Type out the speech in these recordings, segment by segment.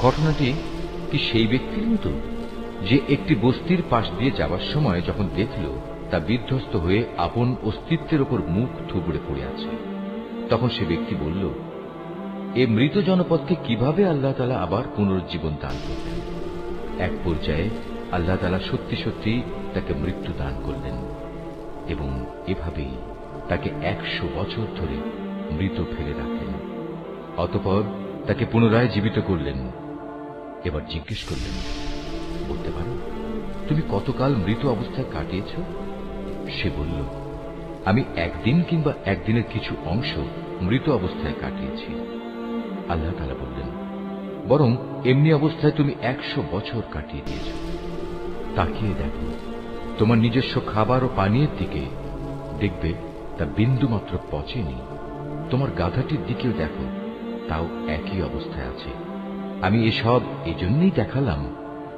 ঘটনাটি কি সেই ব্যক্তির মতো যে একটি বস্তির পাশ দিয়ে যাবার সময় যখন দেখল তা বিধ্বস্ত হয়ে আপন অস্তিত্বের উপর মুখ থুবড়ে পড়ে আছে, তখন সে ব্যক্তি বলল, এ মৃত জনপদকে কিভাবে আল্লাহ তাআলা আবার পুনরুজ্জীবন দান করবেন? এক পর্যায়ে আল্লাহ তাআলা সত্যি সত্যি তাকে মৃত্যু দান করলেন এবং এভাবেই তাকে 100 বছর ধরে মৃত ফেলে রাখলেন। অতঃপর তাকে পুনরায় জীবিত করলেন। এবার জিজ্ঞেস করলেন, বলতে পারো তুমি কতকাল মৃত অবস্থায় কাটিয়েছ? সে বলল, আমি একদিন কিংবা একদিনের কিছু অংশ মৃত অবস্থায় কাটিয়েছি। আল্লাহ তাআলা বললেন, বরং এমনি অবস্থায় তুমি 100 বছর কাটিয়ে দিয়েছ। তাকিয়ে দেখো তোমার নিজস্ব খাবার ও পানীয়ের দিকে, দেখবে তা বিন্দুমাত্র পচেনি। তোমার গাধাটির দিকেও দেখো, তাও একই অবস্থায় আছে। আমি এসব এজন্যই দেখালাম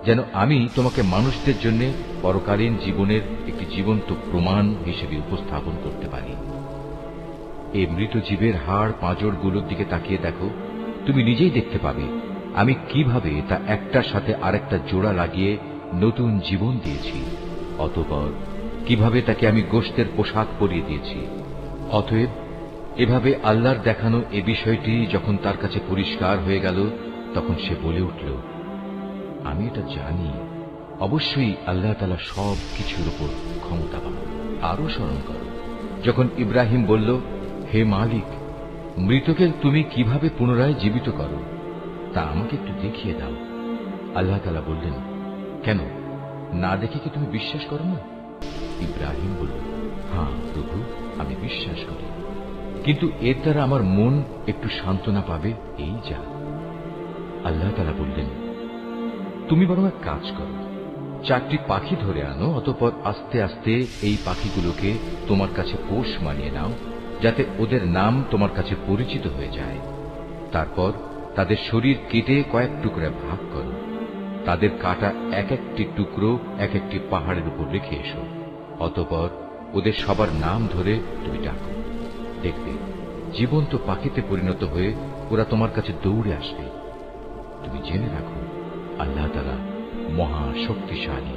যেন আমি তোমাকে মানুষদের জন্য পরকালীন জীবনের একটি জীবন্ত প্রমাণ হিসেবে উপস্থাপন করতে পারি। এই মৃত জীবের হাড় পাঁজরগুলোর দিকে তাকিয়ে দেখো, তুমি নিজেই দেখতে পাবে আমি কিভাবে তা একটার সাথে আরেকটা জোড়া লাগিয়ে নতুন জীবন দিয়েছি। অতঃপর কিভাবে তাকে আমি গোশতের পোশাক পরিয়ে দিয়েছি। অতএব এভাবে আল্লাহর দেখানো এ বিষয়টি যখন তার কাছে পরিষ্কার হয়ে গেল, তখন সে বলে উঠল, আমি এটা জানি, অবশ্যই আল্লাহ তাআলা সব কিছুর উপর ক্ষমতাবান। আরো স্মরণ করো যখন ইব্রাহিম বলল, হে মালিক, মৃতকে তুমি কিভাবে পুনরায় জীবিত করো তা আমাকে একটু দেখিয়ে দাও। আল্লাহ তাআলা বললেন, কেন, না দেখে কি তুমি বিশ্বাস করো না? ইব্রাহিম বলল, হ্যাঁ প্রভু, আমি বিশ্বাস করি, কিন্তু এর দ্বারা আমার মন একটু সান্ত্বনা পাবে, এই যা। আল্লাহ তাআলা বললেন, তুমি বরং এক কাজ করো, 4টি পাখি ধরে আনো, অতঃপর আস্তে আস্তে এই পাখিগুলোকে তোমার কাছে পোষ মানিয়ে নাও, যাতে ওদের নাম তোমার কাছে পরিচিত হয়ে যায়। তারপর তাদের শরীর কেটে কয়েক টুকরা ভাগ করো, তাদের কাটা এক একটি টুকরো এক একটি পাহাড়ের উপর রেখে এসো। অতঃপর ওদের সবার নাম ধরে তুমি ডাকো, দেখবে জীবন্ত পাখিতে পরিণত হয়ে ওরা তোমার কাছে দৌড়ে আসবে। তুমি জেনে রাখো, আল্লাহ তাআলা মহা শক্তিশালী,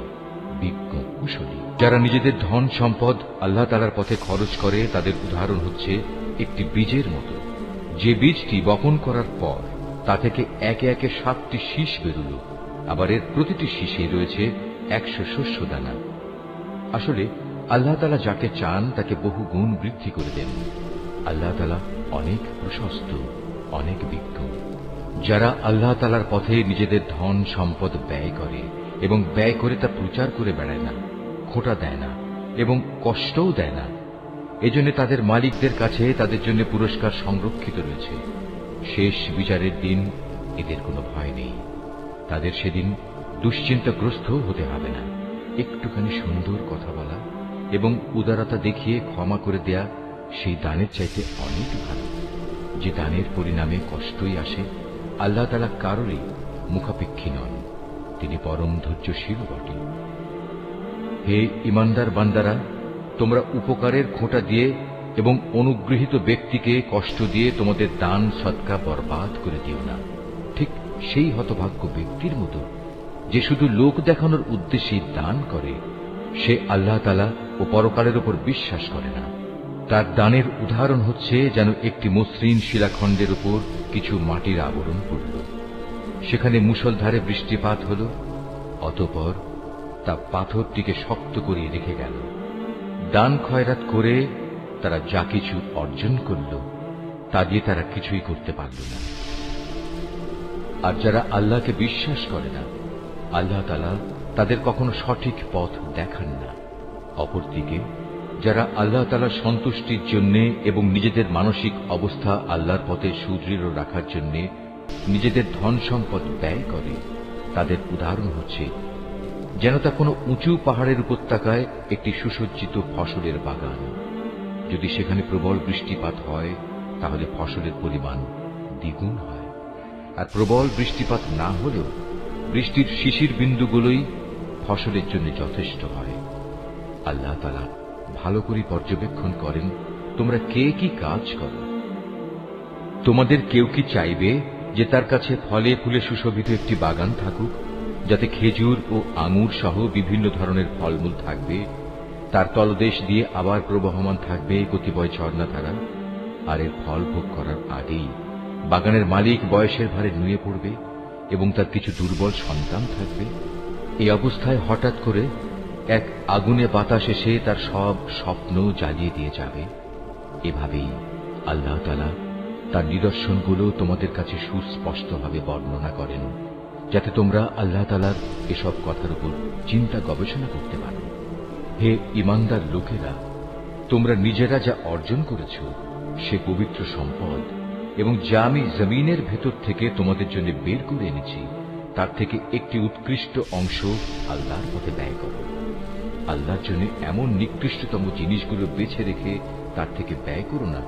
বিজ্ঞ, কুশলী। যারা নিজেদের ধন সম্পদ আল্লাহ তাআলার পথে খরচ করে, তাদের উদাহরণ হচ্ছে একটি বীজের মতো, যে বীজটি বপন করার পর তা থেকে একে একে 7টি শীষ বেরুল, আবার এর প্রতিটি শীষে রয়েছে 100 শস্য দানা। আসলে আল্লাহ তাআলা যাকে চান তাকে বহু গুণ বৃদ্ধি করে দেন। আল্লাহ তাআলা অনেক প্রশস্ত, অনেক বিজ্ঞ। যারা আল্লাহ তাআলার পথে নিজেদের ধন সম্পদ ব্যয় করে এবং ব্যয় করে তা প্রচার করে বেড়ায় না, খোঁটা দেয় না এবং কষ্টও দেয় না, এজন্য তাদের মালিকদের কাছে তাদের জন্য পুরস্কার সংরক্ষিত রয়েছে। শেষ বিচারের দিন এদের কোনো ভয় নেই। তাদের সেদিন দুশ্চিন্তাগ্রস্ত হতে হবে না। একটুখানি সুন্দর কথা বলা এবং উদারতা দেখিয়ে ক্ষমা করে দেয়া সেই দানের চাইতে অনেক ভালো। যে দানের পরিণামে কষ্টই আসে, আল্লাহ তাআলা কারোরই মুখাপেক্ষী নন, তিনি পরম ধৈর্যশীল বটে। হে ঈমানদার বান্দারা, তোমরা উপকারের খোঁটা দিয়ে এবং অনুগৃহীত ব্যক্তিকে কষ্ট দিয়ে তোমাদের দান সদকা বরবাদ করে দিও না, ঠিক সেই হতভাগ্য ব্যক্তির মতো যে শুধু লোক দেখানোর উদ্দেশ্যে দান করে। সে আল্লাহ তাআলা ও পরকালের উপর বিশ্বাস করে না। তার দানের উদাহরণ হচ্ছে যেন একটি মসৃণ শিলাখণ্ডের উপর কিছু মাটির আবরণ পড়ল, সেখানে মুষলধারে বৃষ্টিপাত হল, অতঃপর তা পাথরটিকে শক্ত করিয়ে রেখে গেল। দান খয়রাত করে তারা যা কিছু অর্জন করল, তা দিয়ে তারা কিছুই করতে পারল না। আর যারা আল্লাহকে বিশ্বাস করে না, আল্লাহ তাআলা তাদের কখনো সঠিক পথ দেখান না। অপরদিকে যারা আল্লাহ তাআলার সন্তুষ্টির জন্য এবং নিজেদের মানসিক অবস্থা আল্লাহর পথে সুদৃঢ় রাখার জন্য নিজেদের ধন সম্পদ ব্যয় করে, তাদের উদাহরণ হচ্ছে যেন তা কোনো উঁচু পাহাড়ের উপত্যকায় একটি সুসজ্জিত ফসলের বাগান। যদি সেখানে প্রবল বৃষ্টিপাত হয়, তাহলে ফসলের পরিমাণ দ্বিগুণ হয়। আর প্রবল বৃষ্টিপাত না হলেও বৃষ্টির শিশির বিন্দুগুলোই ফসলের জন্য যথেষ্ট হয়। আল্লাহ তাআলা ভালো করে পর্যবেক্ষণ করেন তোমরা কে কি কাজ করো। তোমাদের কেউ কি চাইবে যে তার কাছে ফলে ফুলে সুশোভিত একটি বাগান থাকুক, যাতে খেজুর ও আঙুর সহ বিভিন্ন ধরনের ফলমূল থাকবে, তার তলদেশ দিয়ে আবার প্রবহমান থাকবে কতিপয় ঝর্ণাধারা, আর এর ফল ভোগ করার আগেই বাগানের মালিক বয়সের ভারে নুয়ে পড়বে এবং তার কিছু দুর্বল সন্তান থাকবে। এই অবস্থায় হঠাৎ করে এক আগুনে বাতাস এসে তার সব স্বপ্ন জ্বালিয়ে দিয়ে যাবে। এভাবেই আল্লাহ তাআলা তার নিদর্শনগুলো তোমাদের কাছে সুস্পষ্টভাবে বর্ণনা করেন, যাতে তোমরা আল্লাহ তাআলার এসব কথার উপর চিন্তা গবেষণা করতে পারো। হে ঈমানদার লোকেরা, তোমরা নিজেরা যা অর্জন করেছ সে পবিত্র সম্পদ এবং যা আমি জমিনের ভেতর থেকে তোমাদের জন্য বের করে এনেছি তার থেকে একটি উৎকৃষ্ট অংশ আল্লাহর পথে ব্যয় করো। আল্লাহর জন্য এমন নিকৃষ্টতম জিনিসগুলো বেছে রেখে তার থেকে ব্যয় করো না,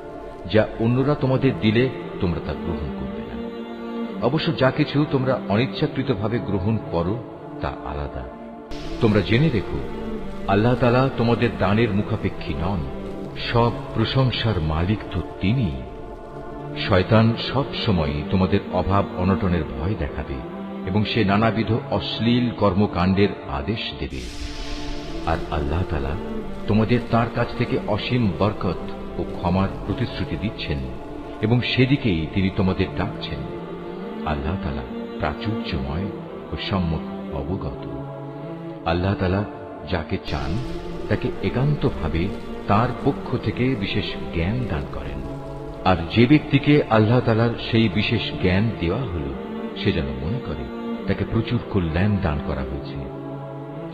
যা অন্যরা তোমাদের দিলে তোমরা তা গ্রহণ করবে না। অবশ্য যা কিছু তোমরা অনিচ্ছাকৃতভাবে গ্রহণ করো তা আলাদা। তোমরা জেনে রেখো, আল্লাহ তাআলা তোমাদের দানের মুখাপেক্ষী নন, সব প্রশংসার মালিক তো তিনিই। শয়তান সব সময় তোমাদের অভাব অনটনের ভয় দেখাবে এবং সে নানাবিধ অশ্লীল কর্মকাণ্ডের আদেশ দেবে। আর আল্লাহ তাআলা তোমাদের তার কাছ থেকে অসীম বরকত ও ক্ষমার প্রতিশ্রুতি দিচ্ছেন এবং সেদিকেই তিনি তোমাদের ডাকছেন। আল্লাহ তাআলা প্রাচুর্যময় ও সম্যক অবগত। আল্লাহ তাআলা যাকে চান তাকে একান্তভাবে তার পক্ষ থেকে বিশেষ জ্ঞান দান করেন। আর যে ব্যক্তিকে আল্লাহ তাআলার সেই বিশেষ জ্ঞান দেওয়া হল, সে যেন মনে করে তাকে প্রচুর কল্যাণ দান করা হয়েছে।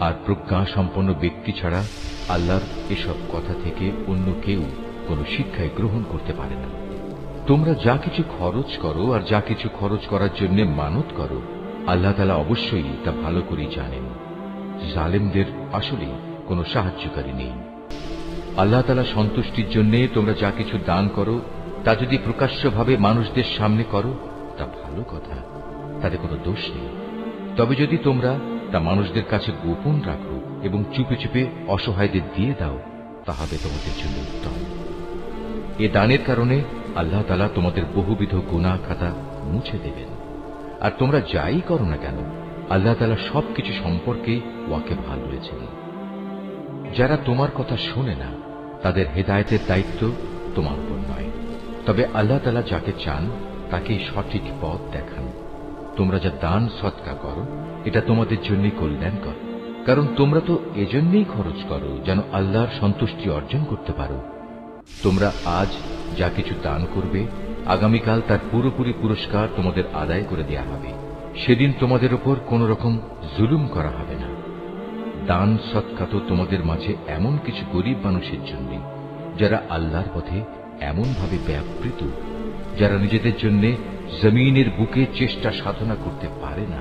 আর প্রজ্ঞা সম্পন্ন ব্যক্তি ছাড়া আল্লাহর এসব কথা থেকে অন্য কেউ কোনো শিক্ষায় গ্রহণ করতে পারে না। তোমরা যা কিছু খরচ করো আর যা কিছু খরচ করার জন্য মানত করো, আল্লাহ তাআলা অবশ্যই তা ভালো করেই জানেন। জালেমদের আসলে কোনো সাহায্যকারী নেই। আল্লাহ তাআলা সন্তুষ্টির জন্য তোমরা যা কিছু দান করো তা যদি প্রকাশ্যভাবে মানুষদের সামনে করো তা ভালো কথা, তাতে কোনো দোষ নেই। তবে যদি তোমরা তা মানুষদের কাছে গোপন রাখো এবং চুপে চুপে অসহায়দের দিয়ে দাও, তাহলে তোমাদের জন্য উত্তম। এ দানের কারণে আল্লাহ তাআলা তোমাদের বহুবিধ গুনাহ খাতা মুছে দেবেন। আর তোমরা যাই করো না কেন, আল্লাহ তাআলা সবকিছু সম্পর্কে ওয়াকিবহাল রয়েছেন। যারা তোমার কথা শোনে না, তাদের হেদায়েতের দায়িত্ব তোমার উপর নয়, তবে আল্লাহ তাআলা যাকে চান তাকেই সঠিক পথ দেখান। তোমরা যা দান সদকা করো এটা তোমাদের জন্যই কল্যাণকর, কারণ তোমরা তো এজন্যই খরচ করো যেন আল্লাহর সন্তুষ্টি অর্জন করতে পারো। তোমরা আজ যা কিছু দান করবে, আগামীকাল তার পুরোপুরি পুরস্কার তোমাদের আদায় করে দেয়া হবে। সেদিন তোমাদের উপর কোন রকম জুলুম করা হবে না। দান সদকা তো তোমাদের মাঝে এমন কিছু গরিব মানুষের জন্য, যারা আল্লাহর পথে এমনভাবে ব্যাপৃত, যারা নিজেদের জন্য জমিনের বুকে চেষ্টা সাধনা করতে পারে না।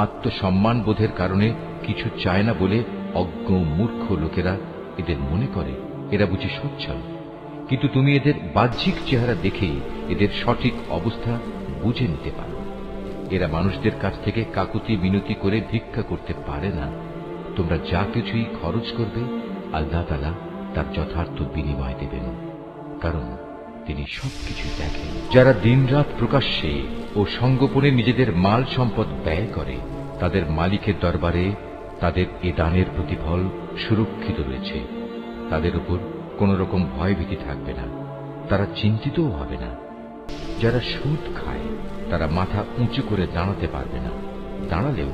আত্মসম্মান বোধের কারণে কিছু চায় না বলে অজ্ঞ মূর্খ লোকেরা এদের মনে করে এরা বুঝি সচ্ছল, কিন্তু তুমি এদের বাহ্যিক চেহারা দেখেই এদের সঠিক অবস্থা বুঝে নিতে পারো। এরা মানুষদের কাছ থেকে কাকুতি মিনতি করে ভিক্ষা করতে পারে না। তোমরা যা কিছুই খরচ করবে, আল্লাহ তাআলা তার যথার্থ বিনিময় দেবেন, কারণ তিনি সবকিছু দেখেন। যারা দিনরাত প্রকাশ্যে ও সঙ্গোপনে নিজেদের মাল সম্পদ ব্যয় করে, তাদের মালিকের দরবারে তাদের এ দানের প্রতিফল সুরক্ষিত রয়েছে। তাদের উপর কোন রকম ভয়ভীতি থাকবে না, তারা চিন্তিতও হবে না। যারা সুদ খায় তারা মাথা উঁচু করে দাঁড়াতে পারবে না, দাঁড়ালেও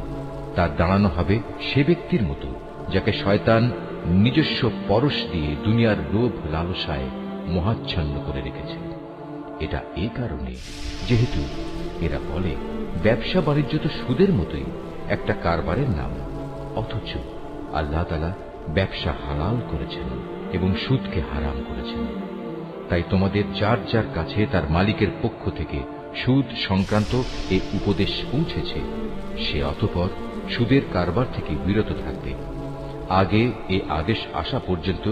তার দাঁড়ানো হবে সে ব্যক্তির মতো যাকে শয়তান নিজস্ব পরশ দিয়ে দুনিয়ার লোভ লালসায় মোহাচ্ছন্ন করে রেখেছে। এটা এই কারণে যেহেতু এরা বলে ব্যবসা বাণিজ্য তো সুদের মতোই একটা কারবারের নাম, অথচ আল্লাহ তাআলা ব্যবসা হালাল করেছেন এবং সুদকে হারাম করেছেন। তাই তোমাদের যার যার কাছে তার মালিকের পক্ষ থেকে সুদ সংক্রান্ত এই উপদেশ পৌঁছেছে, সে অতঃপর সুদের কারবার থেকে বিরত থাকবে। আগে এ আদেশ আসা পর্যন্ত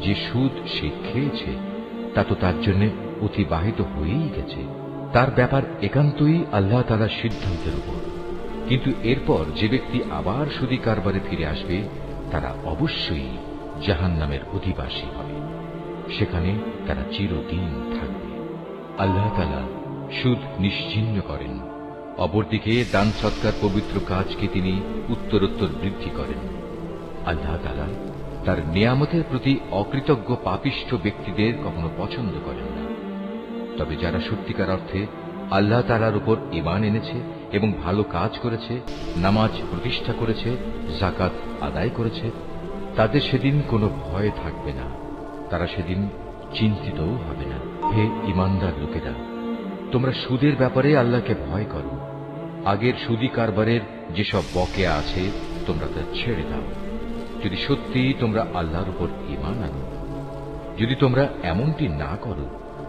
যে সুদ সে খেয়েছে তা তো তার জন্য অতিবাহিত হয়েই গেছে। তার ব্যাপার একান্তই আল্লাহ তাআলার সিদ্ধান্তের উপর। কিন্তু এরপর যে ব্যক্তি আবার সুদী কারবারে ফিরে আসবে, তারা অবশ্যই জাহান্নামের অধিবাসী হবে, সেখানে তারা চিরদিন থাকবে। আল্লাহ তাআলা সুদ নিশ্চিহ্ন করেন, অপরদিকে দান সৎকার পবিত্র কাজকে তিনি উত্তরোত্তর বৃদ্ধি করেন। আল্লাহ তাআলা তার নিয়ামতের প্রতি অকৃতজ্ঞ পাপিষ্ঠ ব্যক্তিদের কখনো পছন্দ করেন না। তবে যারা সত্যিকার অর্থে আল্লাহ তাআলার উপর ঈমান এনেছে এবং ভালো কাজ করেছে, নামাজ প্রতিষ্ঠা করেছে, যাকাত আদায় করেছে, তাদের সেদিন কোনো ভয় থাকবে না, তারা সেদিন চিন্তিতও হবে না। হে ঈমানদার লোকেরা, তোমরা সুদের ব্যাপারে আল্লাহকে ভয় করো। আগের সুদী কারবারের যেসব বকেয়া আছে তোমরা তা ছেড়ে দাও, যদি সত্যিই তোমরা আল্লাহর উপর ঈমান আনো। যদি তোমরা এমনটি না করো,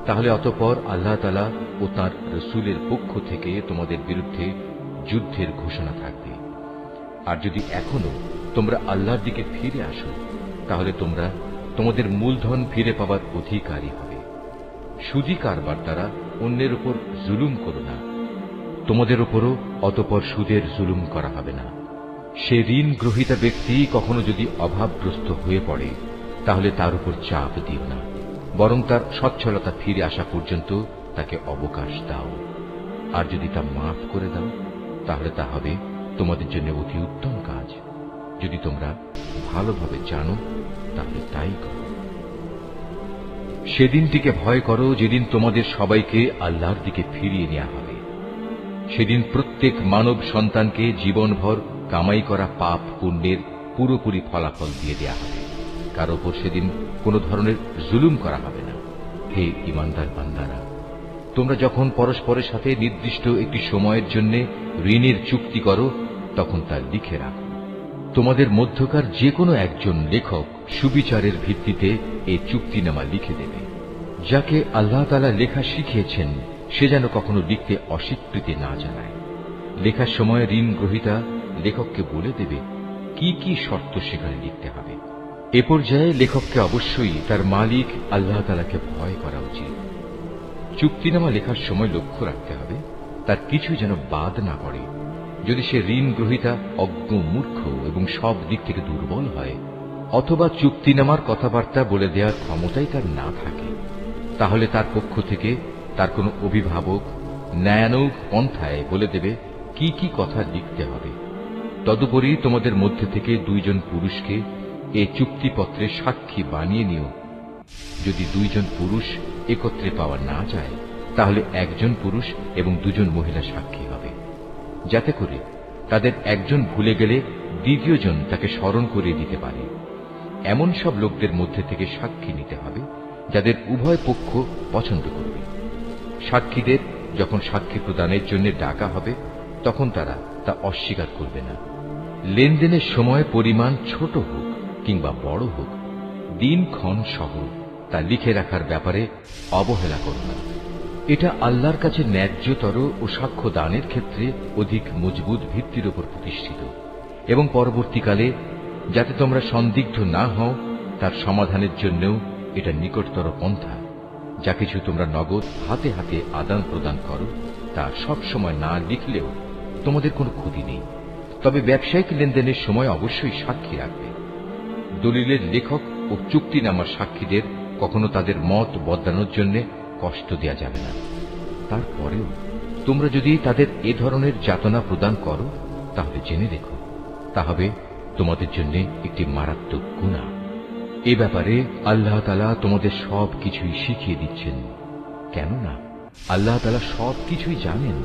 তাহলে অতঃপর আল্লাহ তাআলা ও তাঁর রাসূলের পক্ষ থেকে তোমাদের বিরুদ্ধে যুদ্ধের ঘোষণা থাকবে। আর যদি এখনো তোমরা আল্লাহর দিকে ফিরে আসো, তাহলে তোমরা তোমাদের মূলধন ফিরে পাবার অধিকারী হবে। সুদী কারবার দ্বারা অন্যের উপর জুলুম করো না, তোমাদের উপরও অতঃপর সুদের জুলুম করা হবে না। সে ঋণ গ্রহীতা ব্যক্তি কখনো যদি অভাবগ্রস্ত হয়ে পড়ে, তাহলে তার উপর চাপ দিও না, বরং তার সচ্ছলতা ফিরে আসা পর্যন্ত তাকে অবকাশ দাও। আর যদি তা মাফ করে দাও, তাহলে তা হবে তোমাদের জন্য অতি উত্তম কাজ। যদি তোমরা ভালোভাবে জানো, তাহলে তাই করো। সেদিনটিকে ভয় করো যেদিন তোমাদের সবাইকে আল্লাহর দিকে ফিরিয়ে নেওয়া হবে। সেদিন প্রত্যেক মানব সন্তানকে জীবনভর কামাই করা পাপ পুণ্যের পুরোপুরি ফলাফল দিয়ে দেয়া হবে। কারো উপর সেদিন কোনো ধরনের জুলুম করা হবে না। হে ঈমানদার বান্দারা, তোমরা যখন পরস্পরের সাথে নির্দিষ্ট একটি সময়ের জন্য ঋণের চুক্তি করো, তখন তা লিখে রাখো। তোমাদের মধ্যকার যে কোনো একজন লেখক সুবিচারের ভিত্তিতে এই চুক্তিনামা লিখে দেবে। যাকে আল্লাহ তাআলা লেখা শিখিয়েছেন, সে যেন কখনো লিখতে অস্বীকৃতি না জানায়। লেখার সময় ঋণ গ্রহীতা লেখককে বলে দেবে কি কি শর্ত সেখানে লিখতে হবে। এ পর্যায়ে লেখককে অবশ্যই তার মালিক আল্লাহ তাআলাকে ভয় করা উচিত। চুক্তিনামা লেখার সময় লক্ষ্য রাখতে হবে তার কিছু যেন বাদ না পড়ে। যদি সে ঋণ গ্রহীতা অজ্ঞ, মূর্খ এবং সব দিক থেকে দুর্বল হয়, অথবা চুক্তিনামার কথাবার্তা বলে দেওয়ার ক্ষমতাই তার না থাকে, তাহলে তার পক্ষ থেকে তার কোনো অভিভাবক ন্যায়ানুগ পন্থায় বলে দেবে কি কি কথা লিখতে হবে। তদুপরি তোমাদের মধ্যে থেকে দুইজন পুরুষকে এই চুক্তিপত্রে সাক্ষী বানিয়ে নিও। যদি দুইজন পুরুষ একত্রে পাওয়া না যায়, তাহলে একজন পুরুষ এবং দুজন মহিলা সাক্ষী হবে, যাতে করে তাদের একজন ভুলে গেলে দ্বিতীয়জন তাকে স্মরণ করিয়ে দিতে পারে। এমন সব লোকদের মধ্যে থেকে সাক্ষী নিতে হবে যাদের উভয় পক্ষ পছন্দ করবে। সাক্ষীদের যখন সাক্ষী প্রদানের জন্য ডাকা হবে, তখন তারা তা অস্বীকার করবে না। লেনদেনের সময় পরিমাণ ছোট হোক কিংবা বড় হোক, দিনক্ষণ সহ তা লিখে রাখার ব্যাপারে অবহেলা করো না। এটা আল্লাহর কাছে ন্যায্যতর ও সাক্ষ্য দানের ক্ষেত্রে অধিক মজবুত ভিত্তির উপর প্রতিষ্ঠিত, এবং পরবর্তীকালে যাতে তোমরা সন্দিগ্ধ না হও তার সমাধানের জন্যও এটা নিকটতর পন্থা। যা কিছু তোমরা নগদ হাতে হাতে আদান প্রদান করো, তা সব সময় না লিখলেও তোমাদের কোনো ক্ষতি নেই। তবে ব্যবসায়িক লেনদেনের সময় অবশ্যই সাক্ষী রাখবে। দলিলের লেখক ও চুক্তিনামার সাক্ষীদের কখনো তাদের মত বদলানোর জন্য কষ্ট দেয়া যাবে না। তারপরেও তোমরা যদি তাদের এ ধরনের যাতনা প্রদান করো, তাহলে জেনে রেখো তা হবে তোমাদের জন্য একটি মারাত্মক গুনাহ। এ ব্যাপারে আল্লাহ তাআলা তোমাদের সব কিছুই শিখিয়ে দিচ্ছেন, কেননা আল্লাহ তাআলা সব কিছুই জানেন।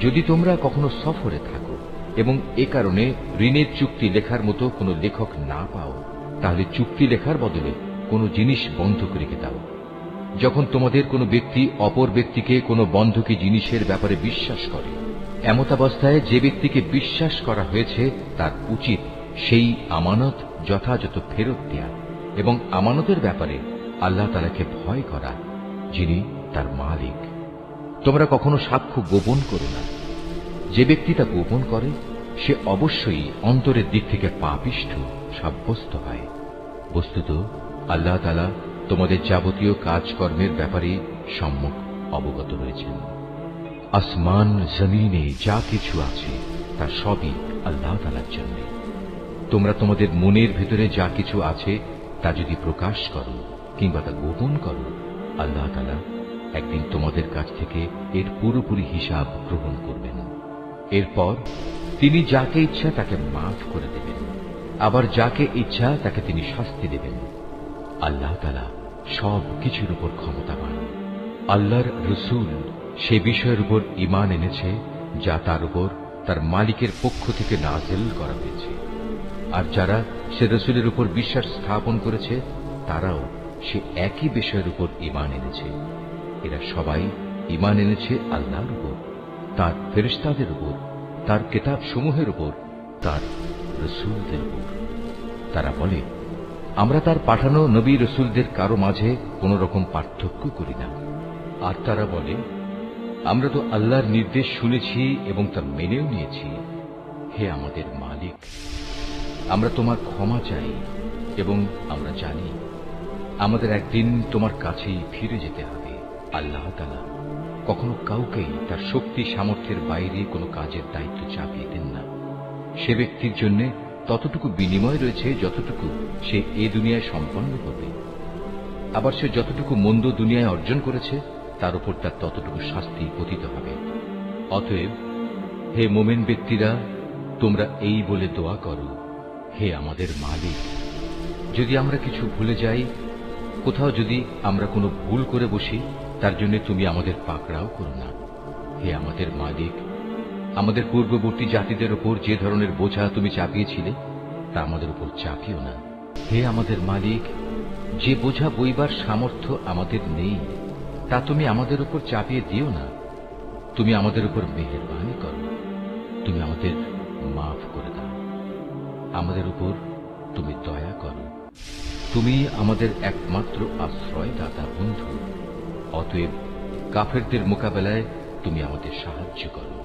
যদি তোমরা কখনো সফরে থাকো এবং এ কারণে ঋণের চুক্তি লেখার মতো কোনো লেখক না পাও, তাহলে চুক্তি লেখার বদলে কোনো জিনিস বন্ধক রেখে দাও। যখন তোমাদের কোনো ব্যক্তি অপর ব্যক্তিকে কোনো বন্ধকি জিনিসের ব্যাপারে বিশ্বাস করে, এমতাবস্থায় যে ব্যক্তিকে বিশ্বাস করা হয়েছে তার উচিত সেই আমানত যথাযথ ফেরত দেয়া এবং আমানতের ব্যাপারে আল্লাহ তাআলাকে ভয় করা, যিনি তার মালিক। তোমরা কখনো সাক্ষ্য গোপন করো না। যে ব্যক্তি তা গোপন করে, সে অবশ্যই অন্তরের দিক থেকে পাপিষ্ঠ সাব্যস্ত হয়। বস্তুত আল্লাহ তাআলা তোমাদের যাবতীয় কাজকর্মের ব্যাপারে সম্যক অবগত রয়েছেন। আসমান জমিনে যা কিছু আছে তা সবই আল্লাহ তাআলার জন্য। তোমরা তোমাদের মনের ভেতরে যা কিছু আছে তা যদি প্রকাশ করো কিংবা তা গোপন করো, আল্লাহ তাআলা একদিন তোমাদের কাছ থেকে এর পুরোপুরি হিসাব গ্রহণ করবেন। এরপর তিনি যাকে ইচ্ছা তাকে মাফ করে দেবেন, আবার যাকে ইচ্ছা তাকে তিনি শাস্তি দেবেন। আল্লাহ তাআলা সব কিছুর উপর ক্ষমতাবান। আল্লাহর রসূল সে বিষয়ের উপর ঈমান এনেছে যা তার উপর তার মালিকের পক্ষ থেকে নাযিল করা হয়েছে, আর যারা সে রসূলের উপর বিশ্বাস স্থাপন করেছে তারাও সে একই বিষয়ের উপর ঈমান এনেছে। এরা সবাই ঈমান এনেছে আল্লাহর উপর, তার ফেরেশতাদের উপর, তার কিতাব সমূহের উপর, তার রসূলদের উপর। তারা বলে, আমরা তার পাঠানো নবী রসূলদের কারো মাঝে কোন রকম পার্থক্য করি না। আর তারা বলে, আমরা তো আল্লাহর নির্দেশ শুনেছি এবং তা মেনেও নিয়েছি। হে আমাদের মালিক, আমরা তোমার ক্ষমা চাই এবং আমরা জানি আমাদের একদিন তোমার কাছেই ফিরে যেতে হবে। আল্লাহ তাআলা কখনো কাউকেই তার শক্তি সামর্থ্যের বাইরে কোনো কাজের দায়িত্ব চাপিয়ে দেন না। সে ব্যক্তির জন্য ততটুকু বিনিময় রয়েছে যতটুকু সে এ দুনিয়ায় সম্পন্ন করবে, আবার সে যতটুকু মন্দ দুনিয়ায় অর্জন করেছে তার উপর তার ততটুকু শাস্তি পতিত হবে। অতএব হে মোমেন ব্যক্তিরা, তোমরা এই বলে দোয়া করো, হে আমাদের মালিক, যদি আমরা কিছু ভুলে যাই, কোথাও যদি আমরা কোনো ভুল করে বসি, তার জন্য তুমি আমাদের পাকড়াও করো না। হে আমাদের মালিক, আমাদের পূর্ববর্তী জাতিদের উপর যে ধরনের বোঝা তুমি চাপিয়েছিলে তা আমাদের উপর চাপিও না। হে আমাদের মালিক, যে বোঝা বইবার সামর্থ্য আমাদের নেই তা তুমি আমাদের উপর চাপিয়ে দিও না। তুমি আমাদের উপর মেহেরবানি করো, তুমি আমাদের মাফ করে দাও, আমাদের উপর তুমি দয়া করো। তুমি আমাদের একমাত্র আশ্রয়দাতা বন্ধু। অতএব কাফেরদের মোকাবেলায় তুমি আমাদের সাহায্য করো।